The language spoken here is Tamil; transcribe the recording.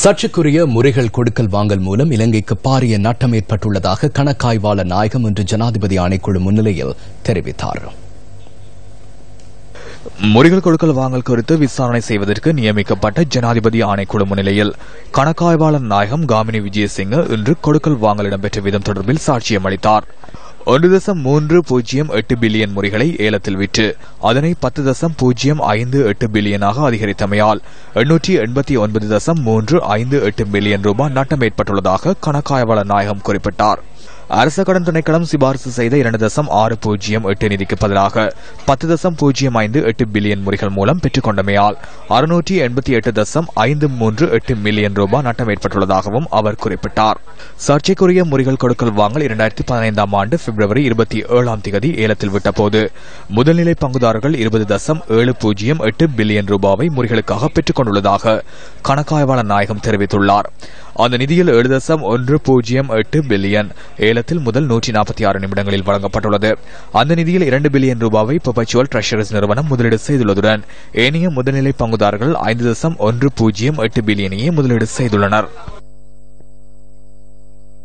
சர்ச்சைக்குரிய முறைகள் கொடுக்கல் வாங்கல் மூலம் இலங்கைக்கு பாரிய நட்டம் ஏற்பட்டுள்ளதாக கணக்காய்வாளர் நாயகம் இன்று ஜனாதிபதி ஆணைக்குழு முன்னிலையில் தெரிவித்தார். முறைகள் கொடுக்கல் வாங்கல் குறித்து விசாரணை செய்வதற்கு நியமிக்கப்பட்ட ஜனாதிபதி ஆணைக்குழு முன்னிலையில் கணக்காய்வாளர் நாயகம் காமினி விஜயசிங்க இன்று கொடுக்கல் வாங்கல் இடம்பெற்ற விதம் தொடர்பில் சாட்சியம் அளித்தார். 1.308 பில்லியன் முறைகளை ஏலத்தில் விற்று அதனை 10.058 பில்லியனாக அதிகரித்தமையால் 889.358 பில்லியன் ரூபாய் நட்டம் ஏற்பட்டுள்ளதாக கணக்காய்வாளர் நாயகம் குறிப்பிட்டார். அரச கடன் திணைக்களம் சிபாரிசு செய்த 2.608 நிதிக்கு பதிலாக 10.058 பில்லியன் முறைகள் மூலம் பெற்றுக் கொண்டமையால் 688.538 மில்லியன் ரூபாய் நட்டம் ஏற்பட்டுள்ளதாகவும் அவர் குறிப்பிட்டார். சர்ச்சைக்குரிய முறைகள் கொடுக்கல் வாங்கல் 2015 ஆண்டு பிப்ரவரி 27 ஏலத்தில் விட்டபோது முதல்நிலை பங்குதாரர்கள் 20.708 பில்லியன் ரூபாவை முறைகளுக்காக பெற்றுக் கொண்டுள்ளதாக கணக்காய்வாளர் நாயகம் தெரிவித்துள்ளார். அந்த நிதியில் 7.108 பில்லியன் ஏலத்தில் முதல் 146 நிமிடங்களில் வழங்கப்பட்டுள்ளது. அந்த நிதியில் 2 பில்லியன் ரூபாவை பெர்பச்சுவல் ட்ரெஷரர்ஸ் நிறுவனம் முதலீடு செய்துள்ளதுடன் ஏனைய முதல்நிலை பங்குதாரர்கள் 5.108 பில்லியனையே முதலீடு செய்துள்ளனர்.